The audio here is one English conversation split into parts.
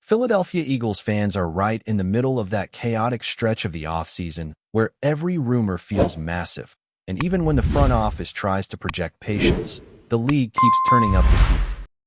Philadelphia Eagles fans are right in the middle of that chaotic stretch of the offseason where every rumor feels massive, and even when the front office tries to project patience, the league keeps turning up the heat.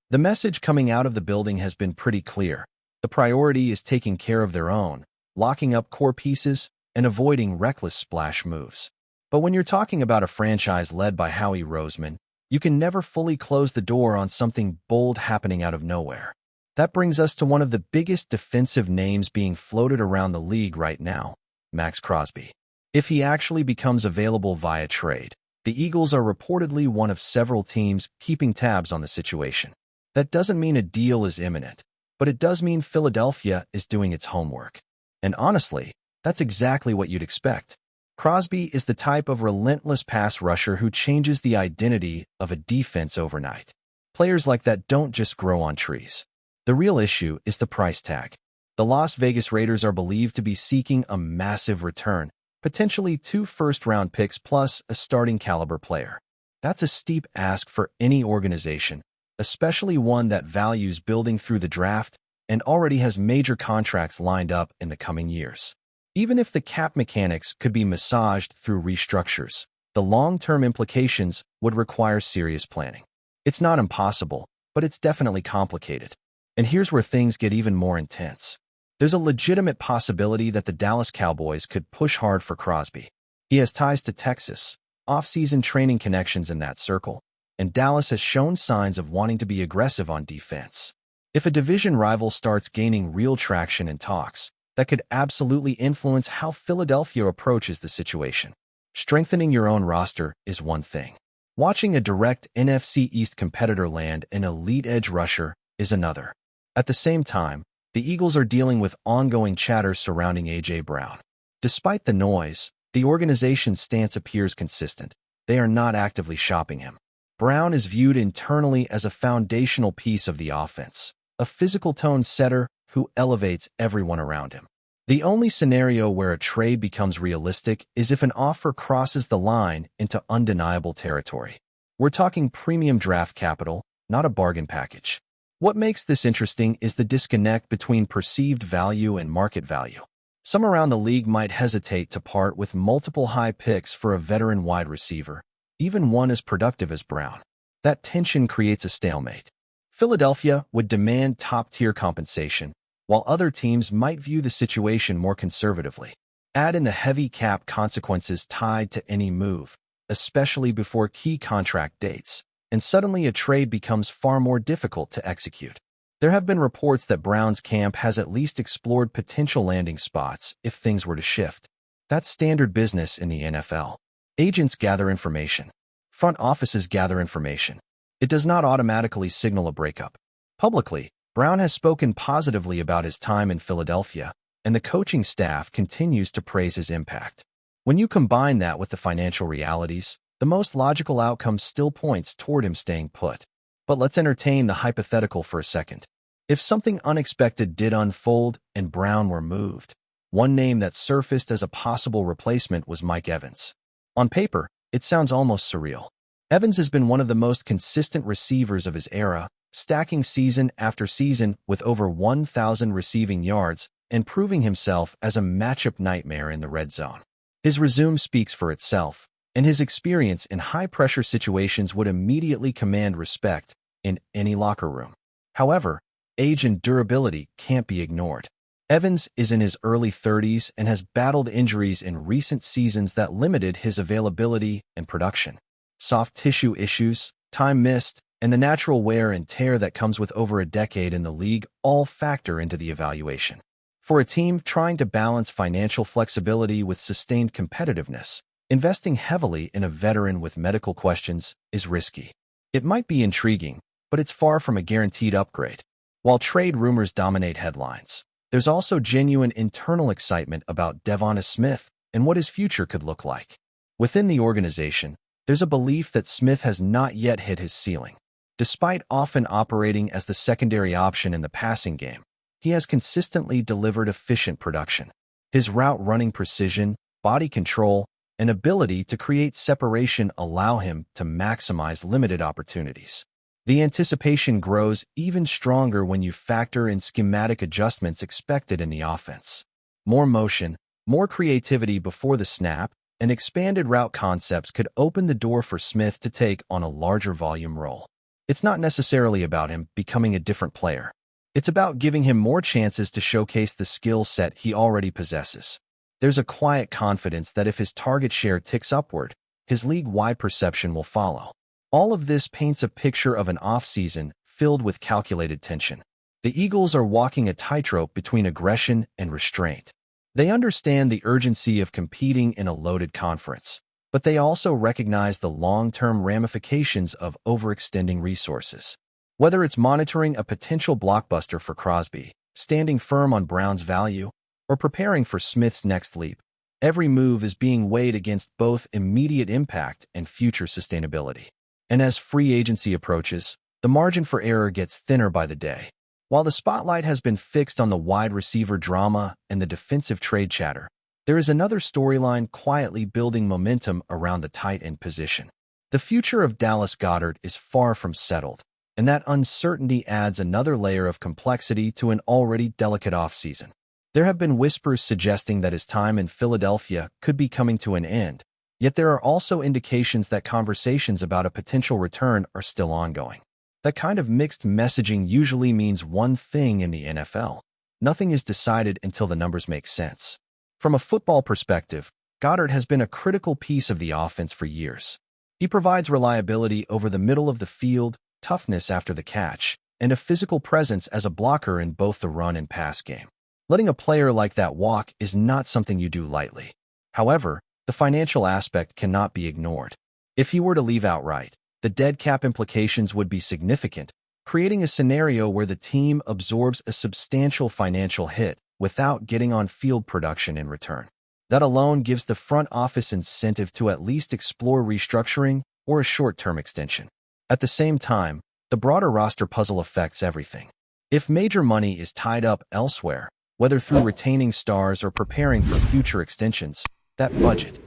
The message coming out of the building has been pretty clear. The priority is taking care of their own, locking up core pieces, and avoiding reckless splash moves. But when you're talking about a franchise led by Howie Roseman, you can never fully close the door on something bold happening out of nowhere. That brings us to one of the biggest defensive names being floated around the league right now, Max Crosby. If he actually becomes available via trade, the Eagles are reportedly one of several teams keeping tabs on the situation. That doesn't mean a deal is imminent, but it does mean Philadelphia is doing its homework. And honestly, that's exactly what you'd expect. Crosby is the type of relentless pass rusher who changes the identity of a defense overnight. Players like that don't just grow on trees. The real issue is the price tag. The Las Vegas Raiders are believed to be seeking a massive return, potentially 2 first-round picks plus a starting caliber player. That's a steep ask for any organization, especially one that values building through the draft and already has major contracts lined up in the coming years. Even if the cap mechanics could be massaged through restructures, the long-term implications would require serious planning. It's not impossible, but it's definitely complicated. And here's where things get even more intense. There's a legitimate possibility that the Dallas Cowboys could push hard for Crosby. He has ties to Texas, off-season training connections in that circle, and Dallas has shown signs of wanting to be aggressive on defense. If a division rival starts gaining real traction in talks, that could absolutely influence how Philadelphia approaches the situation. Strengthening your own roster is one thing. Watching a direct NFC East competitor land an elite edge rusher is another. At the same time, the Eagles are dealing with ongoing chatter surrounding A.J. Brown. Despite the noise, the organization's stance appears consistent. They are not actively shopping him. Brown is viewed internally as a foundational piece of the offense, a physical tone setter who elevates everyone around him. The only scenario where a trade becomes realistic is if an offer crosses the line into undeniable territory. We're talking premium draft capital, not a bargain package. What makes this interesting is the disconnect between perceived value and market value. Some around the league might hesitate to part with multiple high picks for a veteran wide receiver, even one as productive as Brown. That tension creates a stalemate. Philadelphia would demand top-tier compensation, while other teams might view the situation more conservatively. Add in the heavy cap consequences tied to any move, especially before key contract dates, and suddenly a trade becomes far more difficult to execute. There have been reports that Brown's camp has at least explored potential landing spots if things were to shift. That's standard business in the NFL. Agents gather information. Front offices gather information. It does not automatically signal a breakup. Publicly, Brown has spoken positively about his time in Philadelphia, and the coaching staff continues to praise his impact. When you combine that with the financial realities, the most logical outcome still points toward him staying put. But let's entertain the hypothetical for a second. If something unexpected did unfold and Brown were moved, one name that surfaced as a possible replacement was Mike Evans. On paper, it sounds almost surreal. Evans has been one of the most consistent receivers of his era, stacking season after season with over 1,000 receiving yards and proving himself as a matchup nightmare in the red zone. His resume speaks for itself, and his experience in high-pressure situations would immediately command respect in any locker room. However, age and durability can't be ignored. Evans is in his early 30s and has battled injuries in recent seasons that limited his availability and production. Soft tissue issues, time missed, and the natural wear and tear that comes with over a decade in the league all factor into the evaluation. For a team trying to balance financial flexibility with sustained competitiveness, investing heavily in a veteran with medical questions is risky. It might be intriguing, but it's far from a guaranteed upgrade. While trade rumors dominate headlines, there's also genuine internal excitement about Devonta Smith and what his future could look like. Within the organization, there's a belief that Smith has not yet hit his ceiling. Despite often operating as the secondary option in the passing game, he has consistently delivered efficient production. His route running precision, body control, and ability to create separation allow him to maximize limited opportunities. The anticipation grows even stronger when you factor in schematic adjustments expected in the offense. More motion, more creativity before the snap, and expanded route concepts could open the door for Smith to take on a larger volume role. It's not necessarily about him becoming a different player. It's about giving him more chances to showcase the skill set he already possesses. There's a quiet confidence that if his target share ticks upward, his league-wide perception will follow. All of this paints a picture of an offseason filled with calculated tension. The Eagles are walking a tightrope between aggression and restraint. They understand the urgency of competing in a loaded conference, but they also recognize the long-term ramifications of overextending resources. Whether it's monitoring a potential blockbuster for Crosby, standing firm on Brown's value, or preparing for Smith's next leap, every move is being weighed against both immediate impact and future sustainability. And as free agency approaches, the margin for error gets thinner by the day. While the spotlight has been fixed on the wide receiver drama and the defensive trade chatter, there is another storyline quietly building momentum around the tight end position. The future of Dallas Goedert is far from settled, and that uncertainty adds another layer of complexity to an already delicate offseason. There have been whispers suggesting that his time in Philadelphia could be coming to an end, yet there are also indications that conversations about a potential return are still ongoing. That kind of mixed messaging usually means one thing in the NFL. Nothing is decided until the numbers make sense. From a football perspective, Goedert has been a critical piece of the offense for years. He provides reliability over the middle of the field, toughness after the catch, and a physical presence as a blocker in both the run and pass game. Letting a player like that walk is not something you do lightly. However, the financial aspect cannot be ignored. If he were to leave outright, the dead cap implications would be significant, creating a scenario where the team absorbs a substantial financial hit without getting on-field production in return. That alone gives the front office incentive to at least explore restructuring or a short-term extension. At the same time, the broader roster puzzle affects everything. If major money is tied up elsewhere, whether through retaining stars or preparing for future extensions, that budget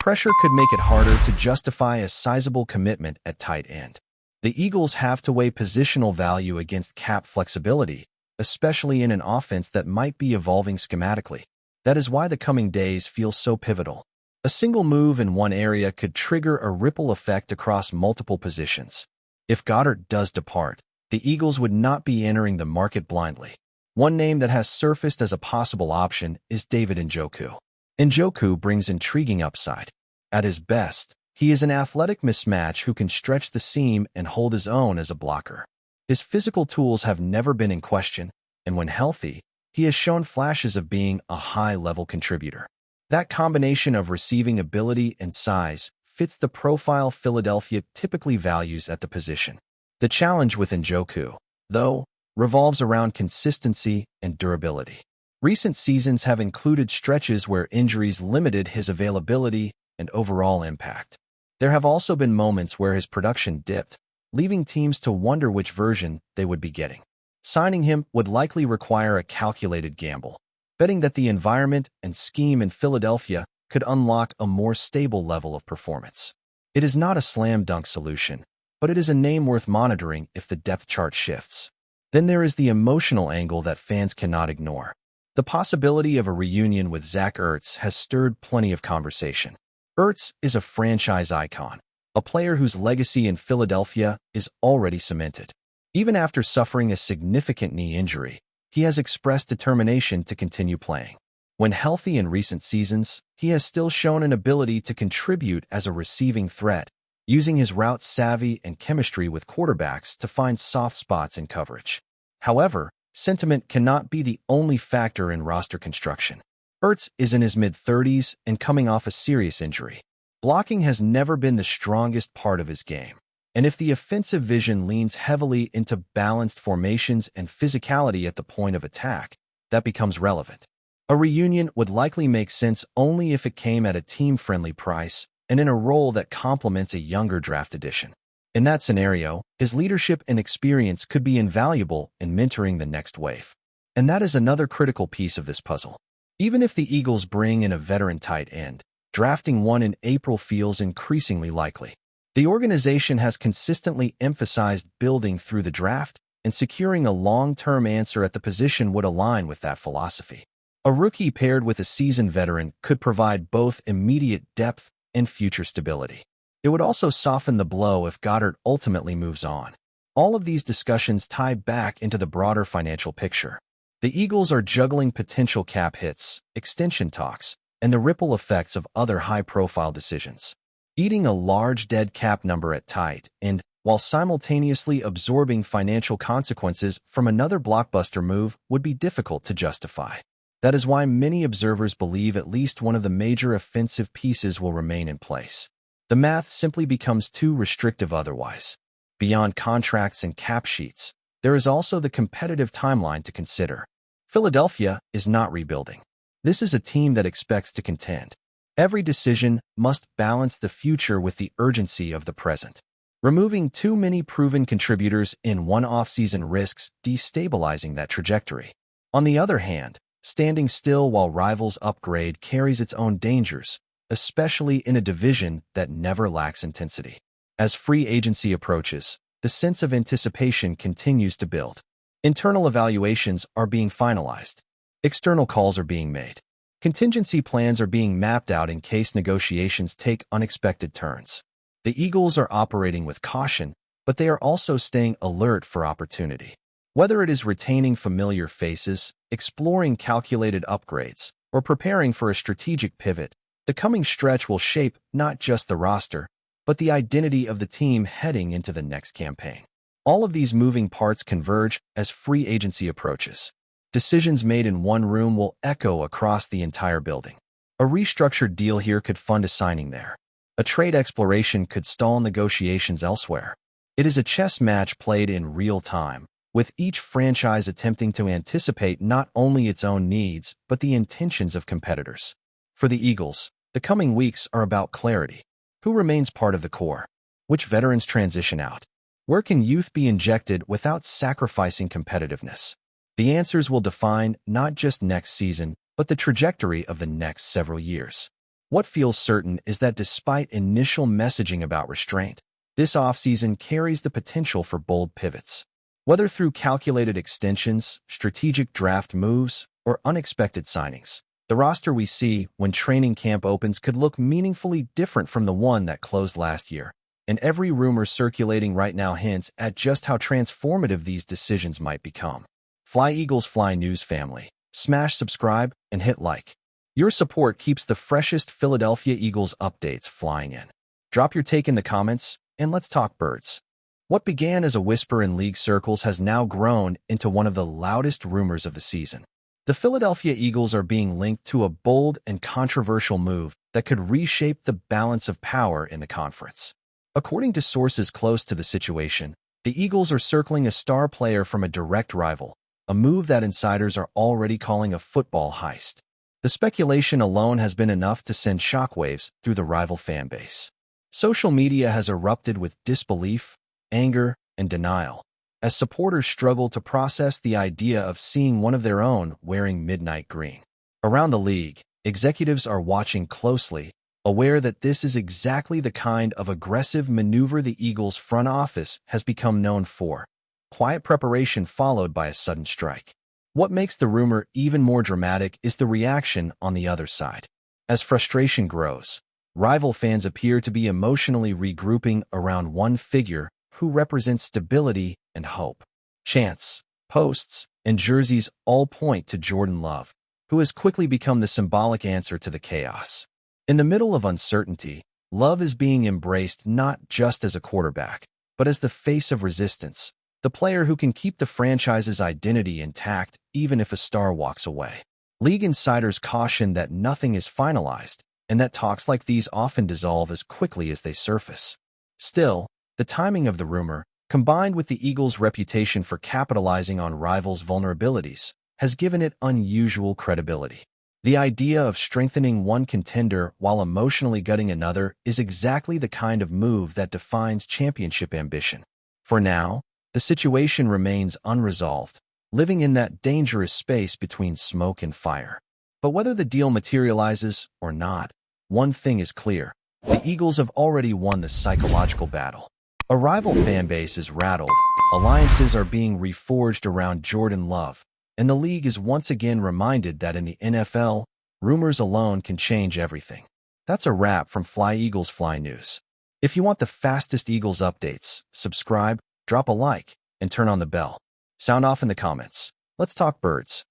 pressure could make it harder to justify a sizable commitment at tight end. The Eagles have to weigh positional value against cap flexibility, especially in an offense that might be evolving schematically. That is why the coming days feel so pivotal. A single move in one area could trigger a ripple effect across multiple positions. If Goedert does depart, the Eagles would not be entering the market blindly. One name that has surfaced as a possible option is David Njoku. Njoku brings intriguing upside. At his best, he is an athletic mismatch who can stretch the seam and hold his own as a blocker. His physical tools have never been in question, and when healthy, he has shown flashes of being a high-level contributor. That combination of receiving ability and size fits the profile Philadelphia typically values at the position. The challenge with Njoku, though, revolves around consistency and durability. Recent seasons have included stretches where injuries limited his availability and overall impact. There have also been moments where his production dipped, leaving teams to wonder which version they would be getting. Signing him would likely require a calculated gamble, betting that the environment and scheme in Philadelphia could unlock a more stable level of performance. It is not a slam-dunk solution, but it is a name worth monitoring if the depth chart shifts. Then there is the emotional angle that fans cannot ignore. The possibility of a reunion with Zach Ertz has stirred plenty of conversation. Ertz is a franchise icon, a player whose legacy in Philadelphia is already cemented. Even after suffering a significant knee injury, he has expressed determination to continue playing. When healthy in recent seasons, he has still shown an ability to contribute as a receiving threat, using his route savvy and chemistry with quarterbacks to find soft spots in coverage. However, sentiment cannot be the only factor in roster construction. Ertz is in his mid-30s and coming off a serious injury. Blocking has never been the strongest part of his game, and if the offensive vision leans heavily into balanced formations and physicality at the point of attack, that becomes relevant. A reunion would likely make sense only if it came at a team-friendly price and in a role that complements a younger draft addition. In that scenario, his leadership and experience could be invaluable in mentoring the next wave. And that is another critical piece of this puzzle. Even if the Eagles bring in a veteran tight end, drafting one in April feels increasingly likely. The organization has consistently emphasized building through the draft, and securing a long-term answer at the position would align with that philosophy. A rookie paired with a seasoned veteran could provide both immediate depth and future stability. It would also soften the blow if Goddard ultimately moves on. All of these discussions tie back into the broader financial picture. The Eagles are juggling potential cap hits, extension talks, and the ripple effects of other high-profile decisions. Eating a large dead cap number at tight end, while simultaneously absorbing financial consequences from another blockbuster move, would be difficult to justify. That is why many observers believe at least one of the major offensive pieces will remain in place. The math simply becomes too restrictive otherwise. Beyond contracts and cap sheets, there is also the competitive timeline to consider. Philadelphia is not rebuilding. This is a team that expects to contend. Every decision must balance the future with the urgency of the present. Removing too many proven contributors in one offseason risks destabilizing that trajectory. On the other hand, standing still while rivals upgrade carries its own dangers, especially in a division that never lacks intensity. As free agency approaches, the sense of anticipation continues to build. Internal evaluations are being finalized. External calls are being made. Contingency plans are being mapped out in case negotiations take unexpected turns. The Eagles are operating with caution, but they are also staying alert for opportunity. Whether it is retaining familiar faces, exploring calculated upgrades, or preparing for a strategic pivot, the coming stretch will shape not just the roster, but the identity of the team heading into the next campaign. All of these moving parts converge as free agency approaches. Decisions made in one room will echo across the entire building. A restructured deal here could fund a signing there. A trade exploration could stall negotiations elsewhere. It is a chess match played in real time, with each franchise attempting to anticipate not only its own needs, but the intentions of competitors. For the Eagles, the coming weeks are about clarity. Who remains part of the core? Which veterans transition out? Where can youth be injected without sacrificing competitiveness? The answers will define not just next season, but the trajectory of the next several years. What feels certain is that despite initial messaging about restraint, this offseason carries the potential for bold pivots. Whether through calculated extensions, strategic draft moves, or unexpected signings, the roster we see when training camp opens could look meaningfully different from the one that closed last year, and every rumor circulating right now hints at just how transformative these decisions might become. FlyEaglesFly News family, smash subscribe and hit like. Your support keeps the freshest Philadelphia Eagles updates flying in. Drop your take in the comments, and let's talk birds. What began as a whisper in league circles has now grown into one of the loudest rumors of the season. The Philadelphia Eagles are being linked to a bold and controversial move that could reshape the balance of power in the conference. According to sources close to the situation, the Eagles are circling a star player from a direct rival, a move that insiders are already calling a football heist. The speculation alone has been enough to send shockwaves through the rival fan base. Social media has erupted with disbelief, anger, and denial, as supporters struggle to process the idea of seeing one of their own wearing midnight green. Around the league, executives are watching closely, aware that this is exactly the kind of aggressive maneuver the Eagles' front office has become known for. Quiet preparation followed by a sudden strike. What makes the rumor even more dramatic is the reaction on the other side. As frustration grows, rival fans appear to be emotionally regrouping around one figure who represents stability and hope. Chants, posts, and jerseys all point to Jordan Love, who has quickly become the symbolic answer to the chaos. In the middle of uncertainty, Love is being embraced not just as a quarterback, but as the face of resistance, the player who can keep the franchise's identity intact even if a star walks away. League insiders caution that nothing is finalized, and that talks like these often dissolve as quickly as they surface. Still, the timing of the rumor, combined with the Eagles' reputation for capitalizing on rivals' vulnerabilities, has given it unusual credibility. The idea of strengthening one contender while emotionally gutting another is exactly the kind of move that defines championship ambition. For now, the situation remains unresolved, living in that dangerous space between smoke and fire. But whether the deal materializes or not, one thing is clear. the Eagles have already won the psychological battle. A rival fan base is rattled, alliances are being reforged around Jordan Love, and the league is once again reminded that in the NFL, rumors alone can change everything. That's a wrap from FlyEaglesFly News. If you want the fastest Eagles updates, subscribe, drop a like, and turn on the bell. Sound off in the comments. Let's talk birds.